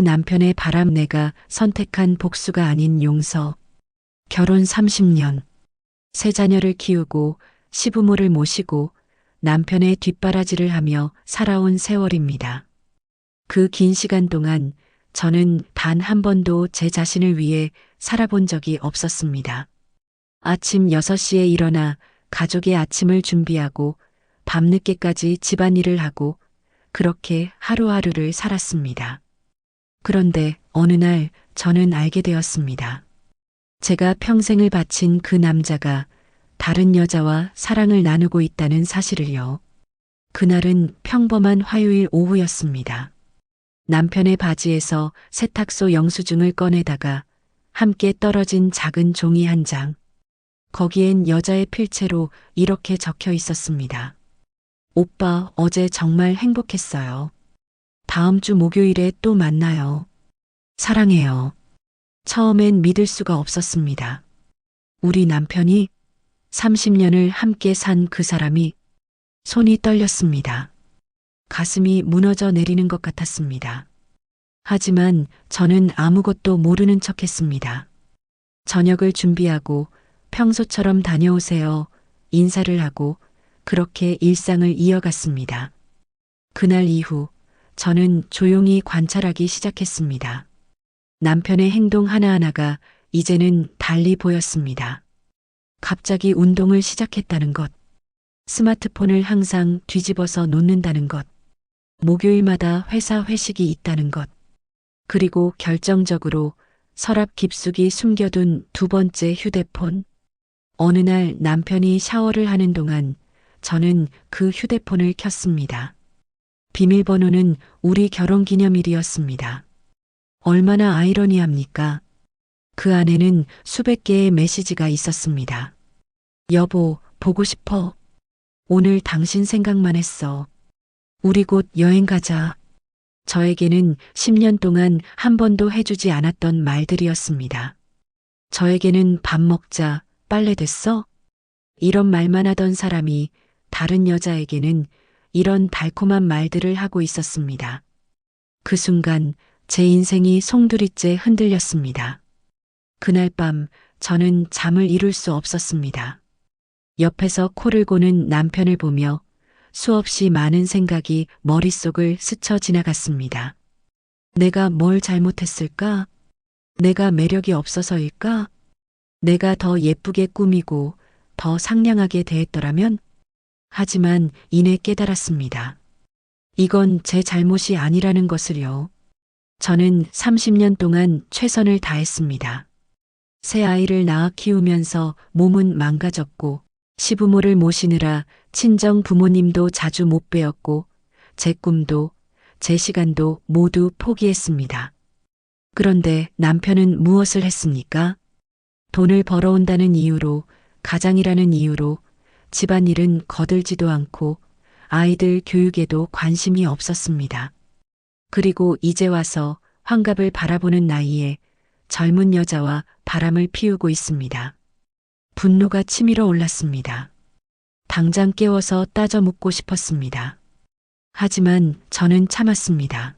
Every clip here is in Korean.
남편의 바람 내가 선택한 복수가 아닌 용서. 결혼 30년. 세 자녀를 키우고 시부모를 모시고 남편의 뒷바라지를 하며 살아온 세월입니다. 그 긴 시간 동안 저는 단 한 번도 제 자신을 위해 살아본 적이 없었습니다. 아침 6시에 일어나 가족의 아침을 준비하고 밤늦게까지 집안일을 하고 그렇게 하루하루를 살았습니다. 그런데 어느 날 저는 알게 되었습니다. 제가 평생을 바친 그 남자가 다른 여자와 사랑을 나누고 있다는 사실을요. 그날은 평범한 화요일 오후였습니다. 남편의 바지에서 세탁소 영수증을 꺼내다가 함께 떨어진 작은 종이 한 장. 거기엔 여자의 필체로 이렇게 적혀 있었습니다. 오빠, 어제 정말 행복했어요. 다음 주 목요일에 또 만나요. 사랑해요. 처음엔 믿을 수가 없었습니다. 우리 남편이 30년을 함께 산 그 사람이 손이 떨렸습니다. 가슴이 무너져 내리는 것 같았습니다. 하지만 저는 아무것도 모르는 척 했습니다. 저녁을 준비하고 평소처럼 다녀오세요. 인사를 하고 그렇게 일상을 이어갔습니다. 그날 이후 저는 조용히 관찰하기 시작했습니다. 남편의 행동 하나하나가 이제는 달리 보였습니다. 갑자기 운동을 시작했다는 것, 스마트폰을 항상 뒤집어서 놓는다는 것, 목요일마다 회사 회식이 있다는 것, 그리고 결정적으로 서랍 깊숙이 숨겨둔 두 번째 휴대폰. 어느 날 남편이 샤워를 하는 동안 저는 그 휴대폰을 켰습니다. 비밀번호는 우리 결혼기념일이었습니다. 얼마나 아이러니합니까? 그 안에는 수백 개의 메시지가 있었습니다. 여보, 보고 싶어. 오늘 당신 생각만 했어. 우리 곧 여행 가자. 저에게는 10년 동안 한 번도 해주지 않았던 말들이었습니다. 저에게는 밥 먹자, 빨래 됐어? 이런 말만 하던 사람이 다른 여자에게는 이런 달콤한 말들을 하고 있었습니다. 그 순간 제 인생이 송두리째 흔들렸습니다. 그날 밤 저는 잠을 이룰 수 없었습니다. 옆에서 코를 고는 남편을 보며 수없이 많은 생각이 머릿속을 스쳐 지나갔습니다. 내가 뭘 잘못했을까? 내가 매력이 없어서일까? 내가 더 예쁘게 꾸미고 더 상냥하게 대했더라면? 하지만 이내 깨달았습니다. 이건 제 잘못이 아니라는 것을요. 저는 30년 동안 최선을 다했습니다. 새 아이를 낳아 키우면서 몸은 망가졌고 시부모를 모시느라 친정 부모님도 자주 못 뵈었고 제 꿈도 제 시간도 모두 포기했습니다. 그런데 남편은 무엇을 했습니까? 돈을 벌어온다는 이유로, 가장이라는 이유로 집안일은 거들지도 않고 아이들 교육에도 관심이 없었습니다. 그리고 이제 와서 환갑을 바라보는 나이에 젊은 여자와 바람을 피우고 있습니다. 분노가 치밀어 올랐습니다. 당장 깨워서 따져 묻고 싶었습니다. 하지만 저는 참았습니다.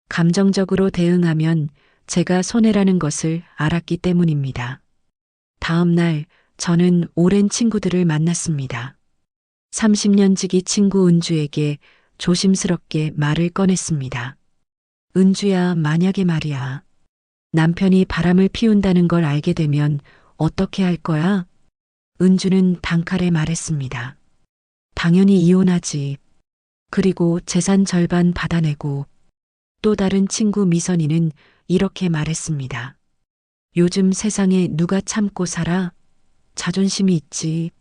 감정적으로 대응하면 제가 손해라는 것을 알았기 때문입니다. 다음 날 저는 오랜 친구들을 만났습니다. 30년 지기 친구 은주에게 조심스럽게 말을 꺼냈습니다. 은주야, 만약에 말이야. 남편이 바람을 피운다는 걸 알게 되면 어떻게 할 거야? 은주는 단칼에 말했습니다. 당연히 이혼하지. 그리고 재산 절반 받아내고. 또 다른 친구 미선이는 이렇게 말했습니다. 요즘 세상에 누가 참고 살아? 자존심이 있지.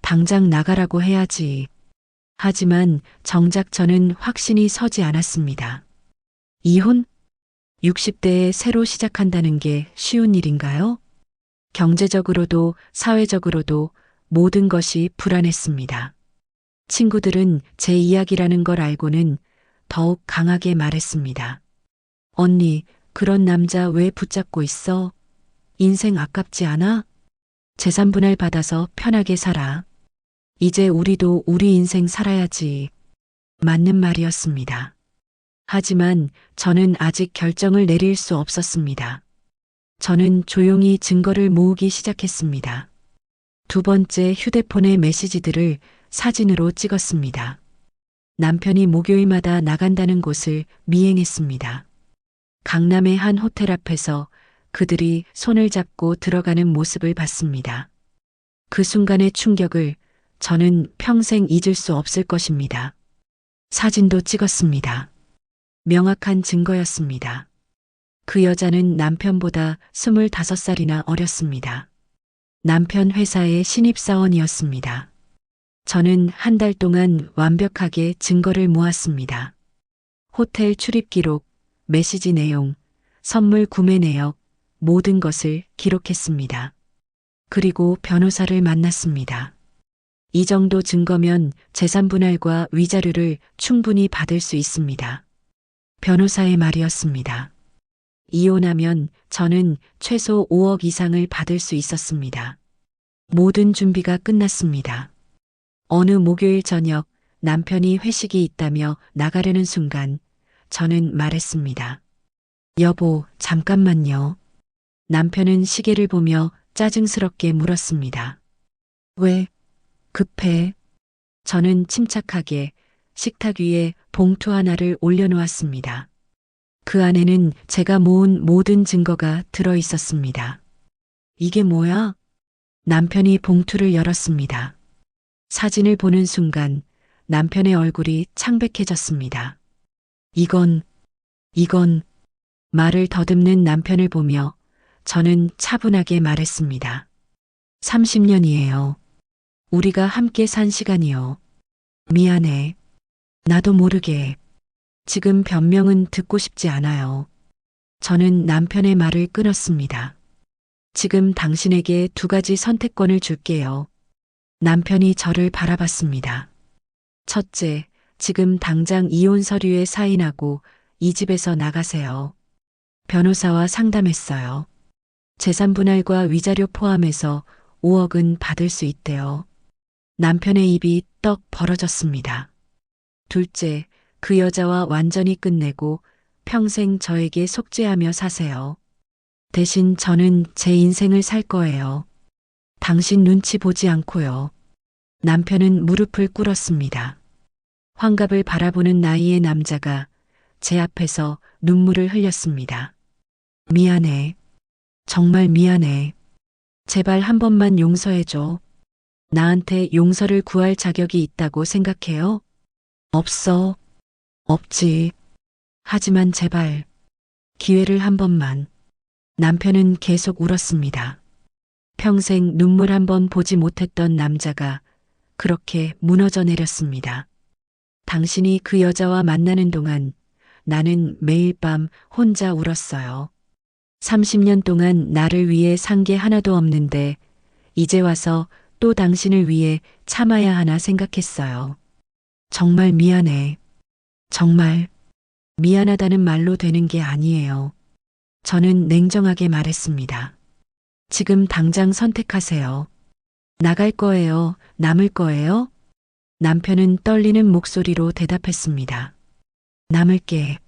당장 나가라고 해야지. 하지만 정작 저는 확신이 서지 않았습니다. 이혼? 60대에 새로 시작한다는 게 쉬운 일인가요? 경제적으로도 사회적으로도 모든 것이 불안했습니다. 친구들은 제 이야기라는 걸 알고는 더욱 강하게 말했습니다. 언니, 그런 남자 왜 붙잡고 있어? 인생 아깝지 않아? 재산 분할 받아서 편하게 살아. 이제 우리도 우리 인생 살아야지. 맞는 말이었습니다. 하지만 저는 아직 결정을 내릴 수 없었습니다. 저는 조용히 증거를 모으기 시작했습니다. 두 번째 휴대폰의 메시지들을 사진으로 찍었습니다. 남편이 목요일마다 나간다는 곳을 미행했습니다. 강남의 한 호텔 앞에서 그들이 손을 잡고 들어가는 모습을 봤습니다. 그 순간의 충격을 저는 평생 잊을 수 없을 것입니다. 사진도 찍었습니다. 명확한 증거였습니다. 그 여자는 남편보다 25살이나 어렸습니다. 남편 회사의 신입사원이었습니다. 저는 한 달 동안 완벽하게 증거를 모았습니다. 호텔 출입 기록, 메시지 내용, 선물 구매 내역, 모든 것을 기록했습니다. 그리고 변호사를 만났습니다. 이 정도 증거면 재산분할과 위자료를 충분히 받을 수 있습니다. 변호사의 말이었습니다. 이혼하면 저는 최소 5억 이상을 받을 수 있었습니다. 모든 준비가 끝났습니다. 어느 목요일 저녁 남편이 회식이 있다며 나가려는 순간 저는 말했습니다. 여보, 잠깐만요. 남편은 시계를 보며 짜증스럽게 물었습니다. 왜? 급해? 저는 침착하게 식탁 위에 봉투 하나를 올려놓았습니다. 그 안에는 제가 모은 모든 증거가 들어 있었습니다. 이게 뭐야? 남편이 봉투를 열었습니다. 사진을 보는 순간 남편의 얼굴이 창백해졌습니다. 이건 말을 더듬는 남편을 보며 저는 차분하게 말했습니다. 30년이에요. 우리가 함께 산 시간이요. 미안해. 나도 모르게. 지금 변명은 듣고 싶지 않아요. 저는 남편의 말을 끊었습니다. 지금 당신에게 두 가지 선택권을 줄게요. 남편이 저를 바라봤습니다. 첫째, 지금 당장 이혼 서류에 사인하고 이 집에서 나가세요. 변호사와 상담했어요. 재산분할과 위자료 포함해서 5억은 받을 수 있대요. 남편의 입이 떡 벌어졌습니다. 둘째, 그 여자와 완전히 끝내고 평생 저에게 속죄하며 사세요. 대신 저는 제 인생을 살 거예요. 당신 눈치 보지 않고요. 남편은 무릎을 꿇었습니다. 환갑을 바라보는 나이의 남자가 제 앞에서 눈물을 흘렸습니다. 미안해. 정말 미안해. 제발 한 번만 용서해줘. 나한테 용서를 구할 자격이 있다고 생각해요? 없어. 없지. 하지만 제발. 기회를 한 번만. 남편은 계속 울었습니다. 평생 눈물 한 번 보지 못했던 남자가 그렇게 무너져 내렸습니다. 당신이 그 여자와 만나는 동안 나는 매일 밤 혼자 울었어요. 30년 동안 나를 위해 산 게 하나도 없는데 이제 와서 또 당신을 위해 참아야 하나 생각했어요. 정말 미안해. 정말 미안하다는 말로 되는 게 아니에요. 저는 냉정하게 말했습니다. 지금 당장 선택하세요. 나갈 거예요? 남을 거예요? 남편은 떨리는 목소리로 대답했습니다. 남을게.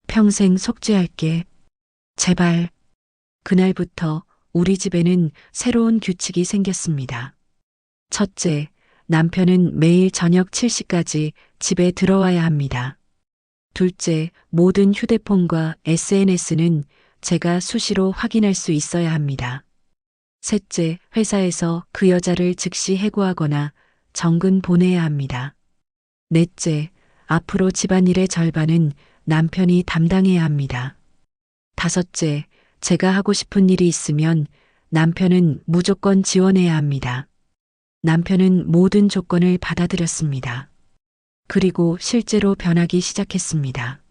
평생 속죄할게. 제발. 그날부터 우리 집에는 새로운 규칙이 생겼습니다. 첫째, 남편은 매일 저녁 7시까지 집에 들어와야 합니다. 둘째, 모든 휴대폰과 SNS는 제가 수시로 확인할 수 있어야 합니다. 셋째, 회사에서 그 여자를 즉시 해고하거나 정근 보내야 합니다. 넷째, 앞으로 집안일의 절반은 남편이 담당해야 합니다. 다섯째, 제가 하고 싶은 일이 있으면 남편은 무조건 지원해야 합니다. 남편은 모든 조건을 받아들였습니다. 그리고 실제로 변하기 시작했습니다.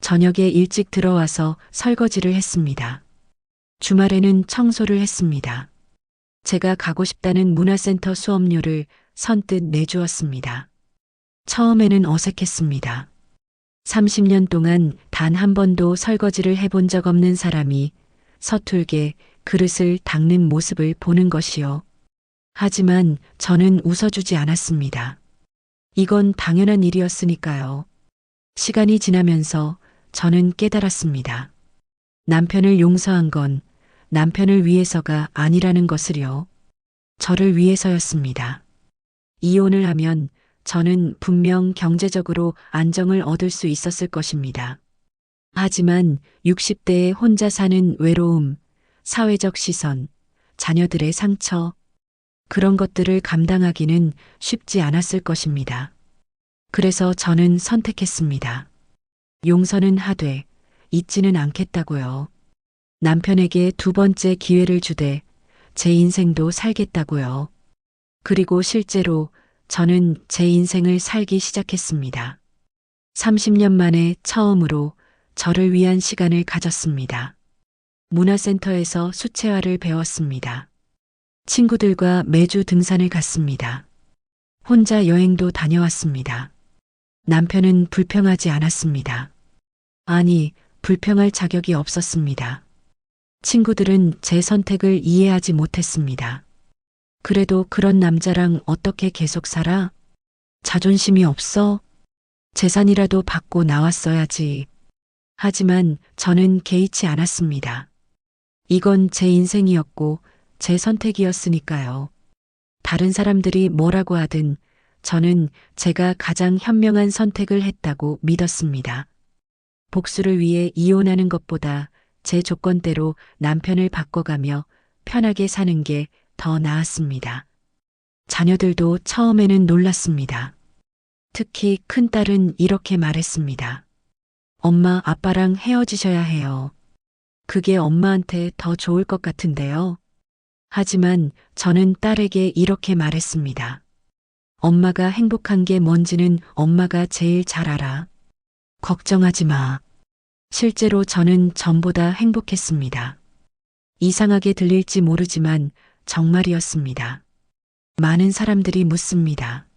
저녁에 일찍 들어와서 설거지를 했습니다. 주말에는 청소를 했습니다. 제가 가고 싶다는 문화센터 수업료를 선뜻 내주었습니다. 처음에는 어색했습니다. 30년 동안 단 한 번도 설거지를 해본 적 없는 사람이 서툴게 그릇을 닦는 모습을 보는 것이요. 하지만 저는 웃어주지 않았습니다. 이건 당연한 일이었으니까요. 시간이 지나면서 저는 깨달았습니다. 남편을 용서한 건 남편을 위해서가 아니라는 것을요. 저를 위해서였습니다. 이혼을 하면 저는 분명 경제적으로 안정을 얻을 수 있었을 것입니다. 하지만 60대에 혼자 사는 외로움, 사회적 시선, 자녀들의 상처, 그런 것들을 감당하기는 쉽지 않았을 것입니다. 그래서 저는 선택했습니다. 용서는 하되 잊지는 않겠다고요. 남편에게 두 번째 기회를 주되 제 인생도 살겠다고요. 그리고 실제로 저는 제 인생을 살기 시작했습니다. 30년 만에 처음으로 저를 위한 시간을 가졌습니다. 문화센터에서 수채화를 배웠습니다. 친구들과 매주 등산을 갔습니다. 혼자 여행도 다녀왔습니다. 남편은 불평하지 않았습니다. 아니, 불평할 자격이 없었습니다. 친구들은 제 선택을 이해하지 못했습니다. 그래도 그런 남자랑 어떻게 계속 살아? 자존심이 없어? 재산이라도 받고 나왔어야지. 하지만 저는 개의치 않았습니다. 이건 제 인생이었고 제 선택이었으니까요. 다른 사람들이 뭐라고 하든 저는 제가 가장 현명한 선택을 했다고 믿었습니다. 복수를 위해 이혼하는 것보다 제 조건대로 남편을 바꿔가며 편하게 사는 게 더 나았습니다. 자녀들도 처음에는 놀랐습니다. 특히 큰딸은 이렇게 말했습니다. 엄마, 아빠랑 헤어지셔야 해요. 그게 엄마한테 더 좋을 것 같은데요. 하지만 저는 딸에게 이렇게 말했습니다. 엄마가 행복한 게 뭔지는 엄마가 제일 잘 알아. 걱정하지 마. 실제로 저는 전보다 행복했습니다. 이상하게 들릴지 모르지만 정말이었습니다. 많은 사람들이 묻습니다.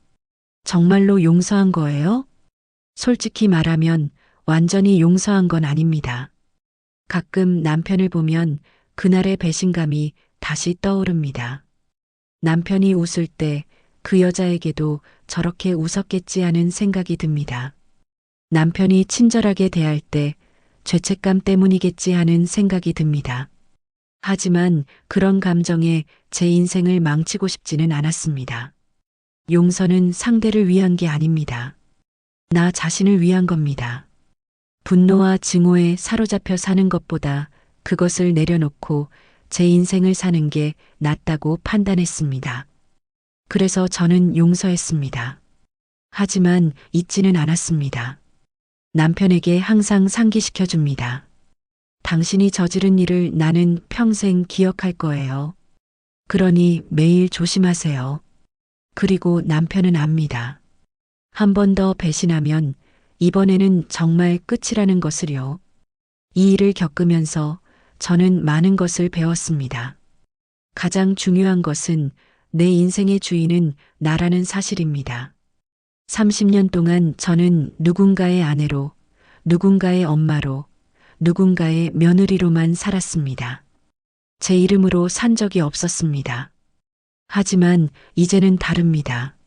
정말로 용서한 거예요? 솔직히 말하면 완전히 용서한 건 아닙니다. 가끔 남편을 보면 그날의 배신감이 다시 떠오릅니다. 남편이 웃을 때 그 여자에게도 저렇게 웃었겠지 하는 생각이 듭니다. 남편이 친절하게 대할 때 죄책감 때문이겠지 하는 생각이 듭니다. 하지만 그런 감정에 제 인생을 망치고 싶지는 않았습니다. 용서는 상대를 위한 게 아닙니다. 나 자신을 위한 겁니다. 분노와 증오에 사로잡혀 사는 것보다 그것을 내려놓고 제 인생을 사는 게 낫다고 판단했습니다. 그래서 저는 용서했습니다. 하지만 잊지는 않았습니다. 남편에게 항상 상기시켜 줍니다. 당신이 저지른 일을 나는 평생 기억할 거예요. 그러니 매일 조심하세요. 그리고 남편은 압니다. 한 번 더 배신하면 이번에는 정말 끝이라는 것을요. 이 일을 겪으면서 저는 많은 것을 배웠습니다. 가장 중요한 것은 내 인생의 주인은 나라는 사실입니다. 30년 동안 저는 누군가의 아내로, 누군가의 엄마로, 누군가의 며느리로만 살았습니다. 제 이름으로 산 적이 없었습니다. 하지만 이제는 다릅니다.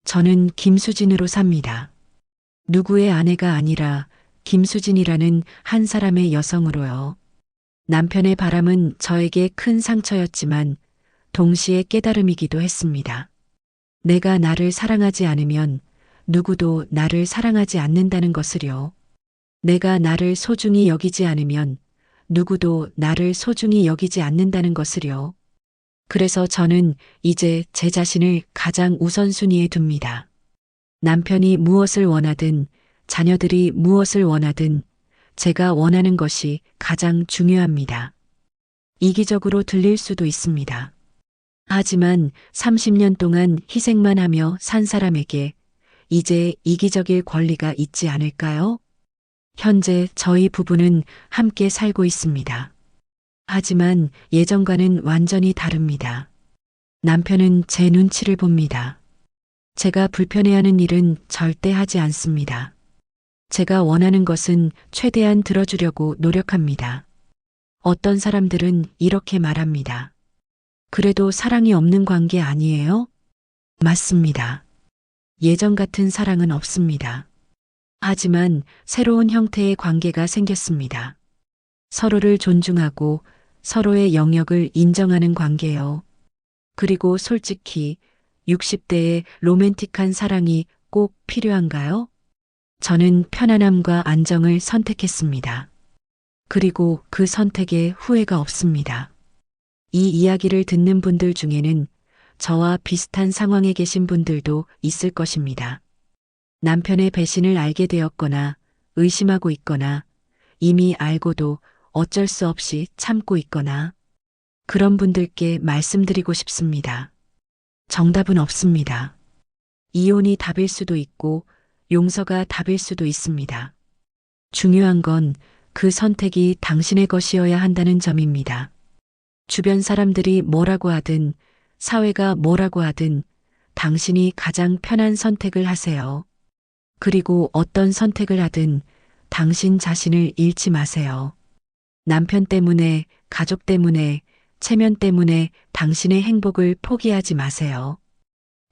저는 김수진으로 삽니다. 누구의 아내가 아니라 김수진이라는 한 사람의 여성으로요. 남편의 바람은 저에게 큰 상처였지만 동시에 깨달음이기도 했습니다. 내가 나를 사랑하지 않으면 누구도 나를 사랑하지 않는다는 것을요. 내가 나를 소중히 여기지 않으면 누구도 나를 소중히 여기지 않는다는 것을요. 그래서 저는 이제 제 자신을 가장 우선순위에 둡니다. 남편이 무엇을 원하든 자녀들이 무엇을 원하든 제가 원하는 것이 가장 중요합니다. 이기적으로 들릴 수도 있습니다. 하지만 30년 동안 희생만 하며 산 사람에게 이제 이기적일 권리가 있지 않을까요? 현재 저희 부부는 함께 살고 있습니다. 하지만 예전과는 완전히 다릅니다. 남편은 제 눈치를 봅니다. 제가 불편해하는 일은 절대 하지 않습니다. 제가 원하는 것은 최대한 들어주려고 노력합니다. 어떤 사람들은 이렇게 말합니다. 그래도 사랑이 없는 관계 아니에요? 맞습니다. 예전 같은 사랑은 없습니다. 하지만 새로운 형태의 관계가 생겼습니다. 서로를 존중하고 서로의 영역을 인정하는 관계요. 그리고 솔직히 60대의 로맨틱한 사랑이 꼭 필요한가요? 저는 편안함과 안정을 선택했습니다. 그리고 그 선택에 후회가 없습니다. 이 이야기를 듣는 분들 중에는 저와 비슷한 상황에 계신 분들도 있을 것입니다. 남편의 배신을 알게 되었거나 의심하고 있거나 이미 알고도 어쩔 수 없이 참고 있거나 그런 분들께 말씀드리고 싶습니다. 정답은 없습니다. 이혼이 답일 수도 있고 용서가 답일 수도 있습니다. 중요한 건 그 선택이 당신의 것이어야 한다는 점입니다. 주변 사람들이 뭐라고 하든 사회가 뭐라고 하든 당신이 가장 편한 선택을 하세요. 그리고 어떤 선택을 하든 당신 자신을 잃지 마세요. 남편 때문에, 가족 때문에, 체면 때문에 당신의 행복을 포기하지 마세요.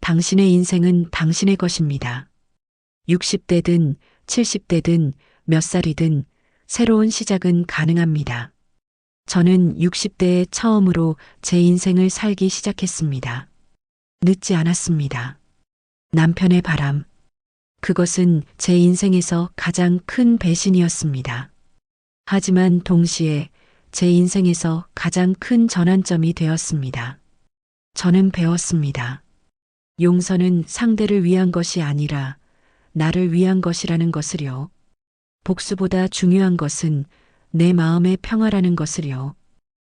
당신의 인생은 당신의 것입니다. 60대든 70대든 몇 살이든 새로운 시작은 가능합니다. 저는 60대에 처음으로 제 인생을 살기 시작했습니다. 늦지 않았습니다. 남편의 바람. 그것은 제 인생에서 가장 큰 배신이었습니다. 하지만 동시에 제 인생에서 가장 큰 전환점이 되었습니다. 저는 배웠습니다. 용서는 상대를 위한 것이 아니라 나를 위한 것이라는 것을요. 복수보다 중요한 것은 내 마음의 평화라는 것을요.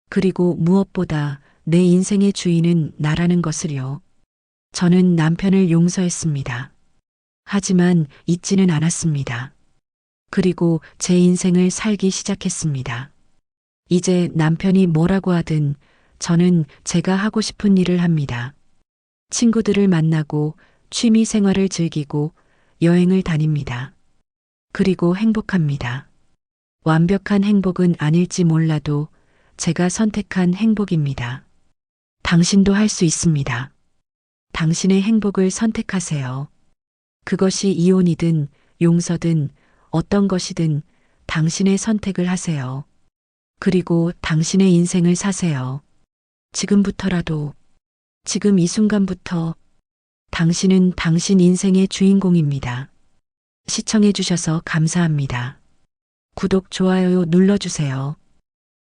그리고 무엇보다 내 인생의 주인은 나라는 것을요. 저는 남편을 용서했습니다. 하지만 잊지는 않았습니다. 그리고 제 인생을 살기 시작했습니다. 이제 남편이 뭐라고 하든 저는 제가 하고 싶은 일을 합니다. 친구들을 만나고 취미 생활을 즐기고 여행을 다닙니다. 그리고 행복합니다. 완벽한 행복은 아닐지 몰라도 제가 선택한 행복입니다. 당신도 할 수 있습니다. 당신의 행복을 선택하세요. 그것이 이혼이든 용서든 어떤 것이든 당신의 선택을 하세요. 그리고 당신의 인생을 사세요. 지금부터라도, 지금 이 순간부터 당신은 당신 인생의 주인공입니다. 시청해 주셔서 감사합니다. 구독, 좋아요 눌러주세요.